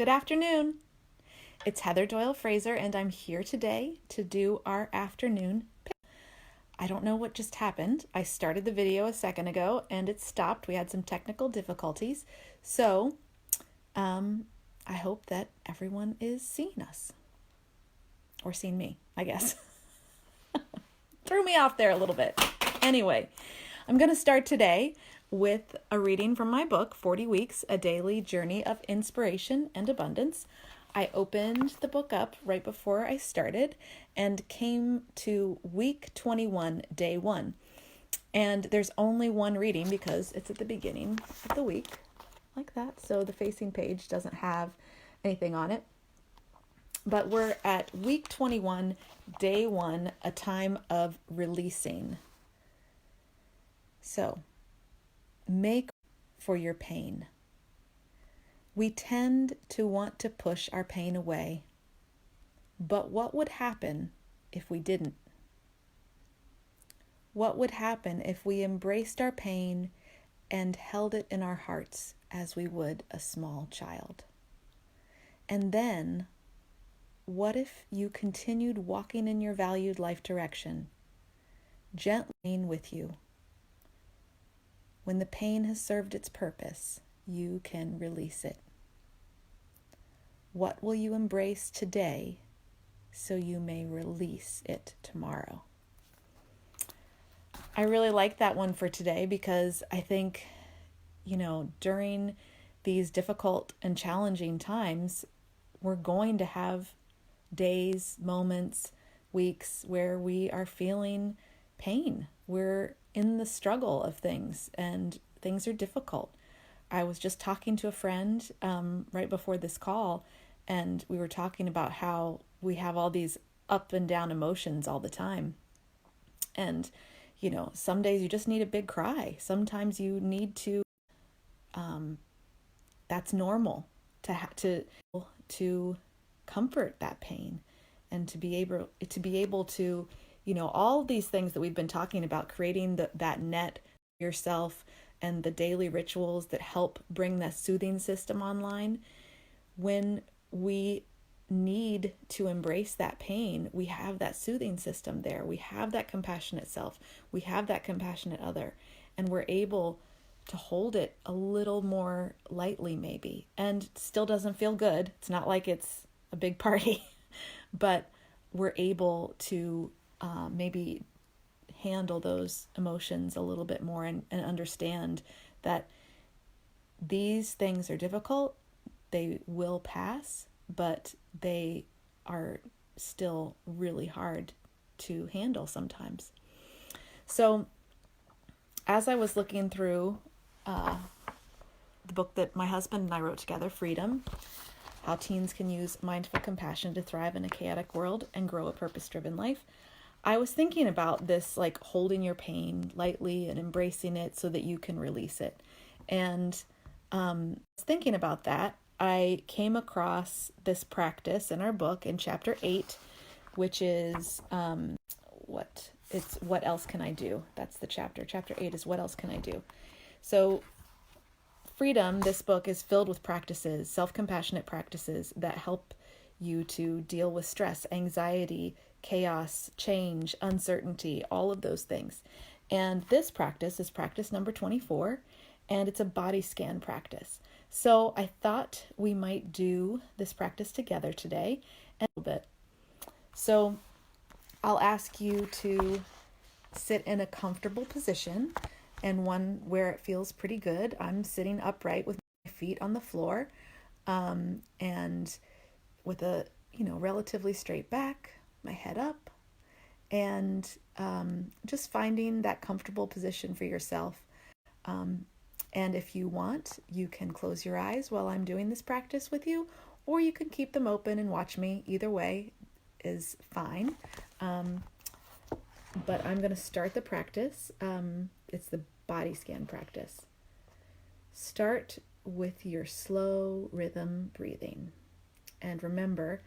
Good afternoon. It's Heather Doyle Fraser, and I'm here today to do our afternoon pick. I don't know what just happened. I started the video a second ago and it stopped. We had some technical difficulties. So, I hope that everyone is seeing us. Or seeing me, I guess. Threw me off there a little bit. Anyway, I'm going to start today with a reading from my book, 40 Weeks, A Daily Journey of Inspiration and Abundance. I opened the book up right before I started and came to week 21, day 1. And there's only one reading because it's at the beginning of the week, like that. So the facing page doesn't have anything on it. But we're at week 21, day 1, a time of releasing. So, make for your pain. We tend to want to push our pain away. But what would happen if we didn't? What would happen if we embraced our pain and held it in our hearts as we would a small child? And then, what if you continued walking in your valued life direction, gently with you? When the pain has served its purpose, you can release it. What will you embrace today so you may release it tomorrow? I really like that one for today because I think, during these difficult and challenging times, we're going to have days, moments, weeks where we are feeling pain. We're in the struggle of things and things are difficult. I was just talking to a friend right before this call, and we were talking about how we have all these up and down emotions all the time. And, some days you just need a big cry. Sometimes you need to, that's normal to comfort that pain and to be able to, all these things that we've been talking about, creating that net yourself and the daily rituals that help bring that soothing system online. When we need to embrace that pain, we have that soothing system there. We have that compassionate self. We have that compassionate other. And we're able to hold it a little more lightly maybe. And still doesn't feel good. It's not like it's a big party. But we're able to maybe handle those emotions a little bit more and understand that these things are difficult. They will pass, but they are still really hard to handle sometimes. So as I was looking through the book that my husband and I wrote together, Freedom, How Teens Can Use Mindful Compassion to Thrive in a Chaotic World and Grow a Purpose-Driven Life, I was thinking about this, like holding your pain lightly and embracing it so that you can release it. And thinking about that, I came across this practice in our book in chapter 8, which is what else can I do? That's the chapter. Chapter 8 is what else can I do? So Freedom, this book, is filled with practices, self-compassionate practices that help you to deal with stress, anxiety, chaos, change, uncertainty, all of those things. And this practice is practice number 24, and it's a body scan practice. So I thought we might do this practice together today a little bit. So I'll ask you to sit in a comfortable position and one where it feels pretty good. I'm sitting upright with my feet on the floor and with a relatively straight back, my head up, and just finding that comfortable position for yourself. And if you want, you can close your eyes while I'm doing this practice with you, or you can keep them open and watch me. Either way is fine. But I'm going to start the practice. It's the body scan practice. Start with your slow rhythm breathing. And remember,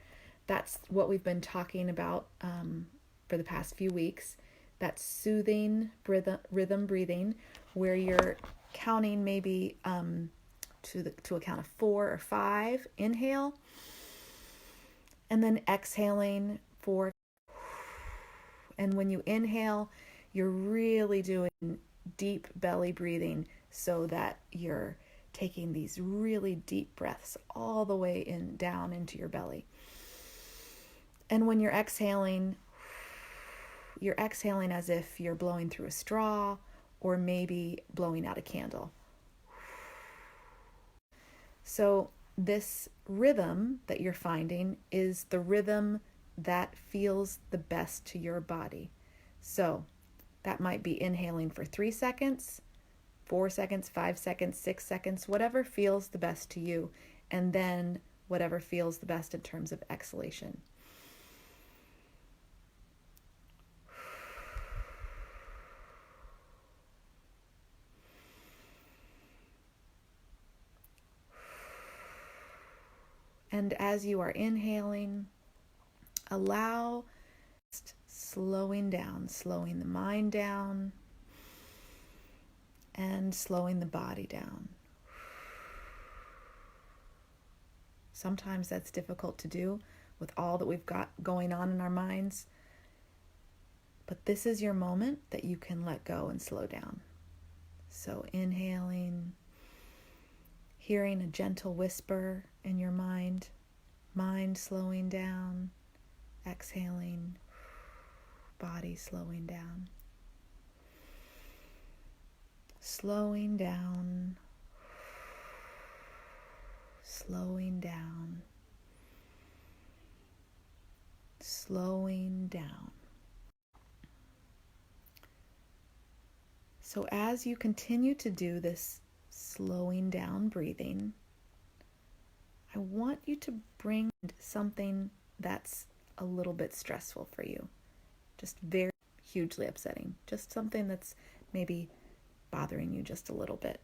that's what we've been talking about for the past few weeks. That soothing rhythm breathing where you're counting maybe to a count of 4 or 5. Inhale. And then exhaling 4. And when you inhale, you're really doing deep belly breathing so that you're taking these really deep breaths all the way in down into your belly. And when you're exhaling as if you're blowing through a straw or maybe blowing out a candle. So this rhythm that you're finding is the rhythm that feels the best to your body. So that might be inhaling for 3 seconds, 4 seconds, 5 seconds, 6 seconds, whatever feels the best to you, and then whatever feels the best in terms of exhalation. And as you are inhaling, allow slowing down, slowing the mind down, and slowing the body down. Sometimes that's difficult to do with all that we've got going on in our minds. But this is your moment that you can let go and slow down. So inhaling, hearing a gentle whisper in your mind slowing down, exhaling, body slowing down. Slowing down, slowing down, slowing down. So as you continue to do this slowing down breathing, I want you to bring something that's a little bit stressful for you, just very hugely upsetting, just something that's maybe bothering you just a little bit.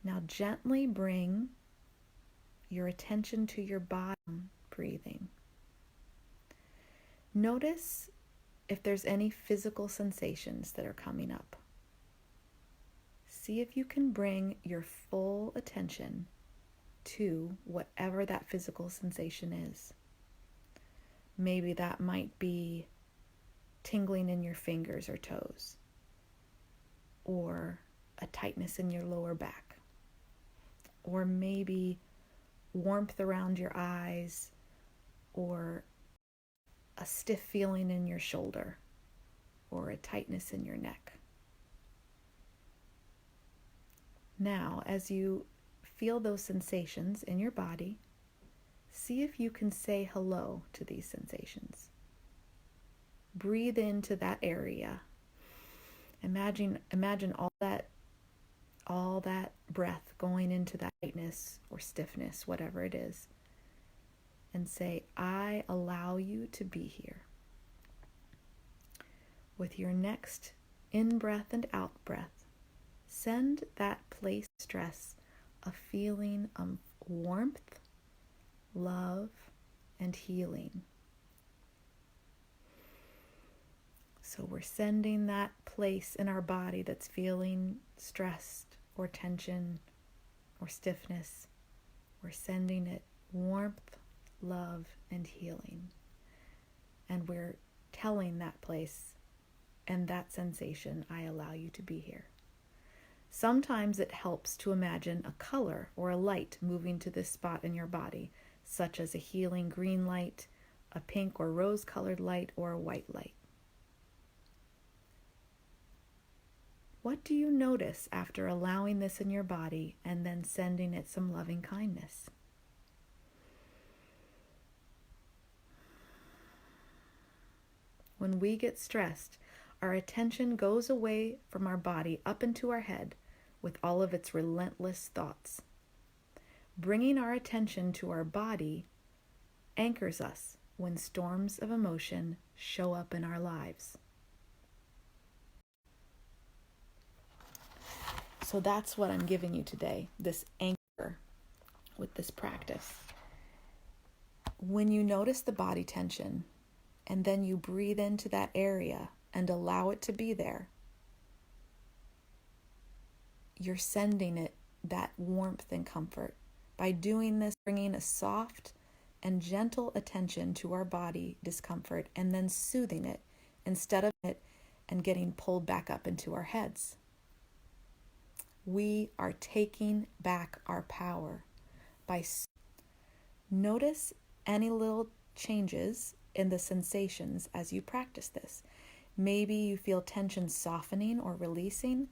Now gently bring your attention to your bottom breathing. Notice if there's any physical sensations that are coming up. See if you can bring your full attention to whatever that physical sensation is. Maybe that might be tingling in your fingers or toes, or a tightness in your lower back, or maybe warmth around your eyes, or a stiff feeling in your shoulder, or a tightness in your neck. Now, as you feel those sensations in your body, see if you can say hello to these sensations. Breathe into that area. Imagine all that breath going into that tightness or stiffness, whatever it is, and say, I allow you to be here. With your next in-breath and out-breath, send that place of stress a feeling of warmth, love, and healing. So we're sending that place in our body that's feeling stressed or tension or stiffness, we're sending it warmth, love, and healing. And we're telling that place and that sensation, I allow you to be here. Sometimes it helps to imagine a color or a light moving to this spot in your body, such as a healing green light, a pink or rose-colored light, or a white light. What do you notice after allowing this in your body and then sending it some loving kindness? When we get stressed, our attention goes away from our body up into our head with all of its relentless thoughts. Bringing our attention to our body anchors us when storms of emotion show up in our lives. So that's what I'm giving you today, this anchor with this practice. When you notice the body tension and then you breathe into that area and allow it to be there, you're sending it that warmth and comfort. By doing this, bringing a soft and gentle attention to our body discomfort and then soothing it instead of it and getting pulled back up into our heads. We are taking back our power by notice any little changes in the sensations as you practice this. Maybe you feel tension softening or releasing.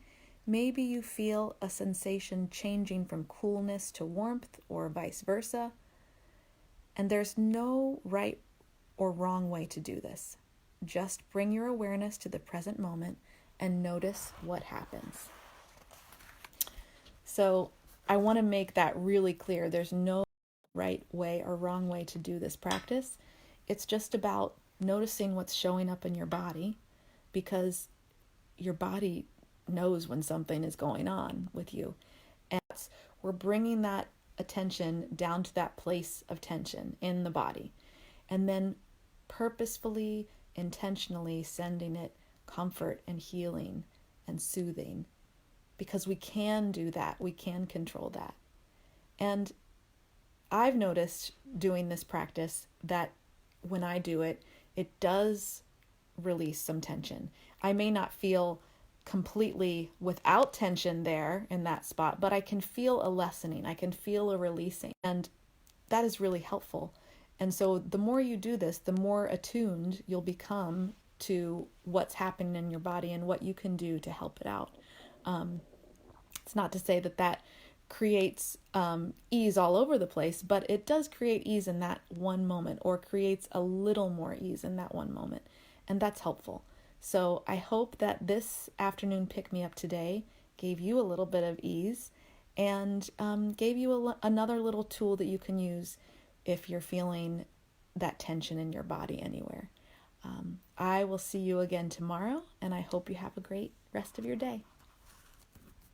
Maybe you feel a sensation changing from coolness to warmth or vice versa. And there's no right or wrong way to do this. Just bring your awareness to the present moment and notice what happens. So I want to make that really clear. There's no right way or wrong way to do this practice. It's just about noticing what's showing up in your body, because your body knows when something is going on with you. And we're bringing that attention down to that place of tension in the body, and then purposefully, intentionally sending it comfort and healing and soothing, because we can do that. We can control that. And I've noticed doing this practice that when I do it, it does release some tension. I may not feel completely without tension there in that spot, but I can feel a lessening. I can feel a releasing. And that is really helpful. And so the more you do this, the more attuned you'll become to what's happening in your body and what you can do to help it out. It's not to say that that creates ease all over the place, but it does create ease in that one moment, or creates a little more ease in that one moment. And that's helpful. So I hope that this afternoon pick-me-up today gave you a little bit of ease and gave you another little tool that you can use if you're feeling that tension in your body anywhere. I will see you again tomorrow, and I hope you have a great rest of your day.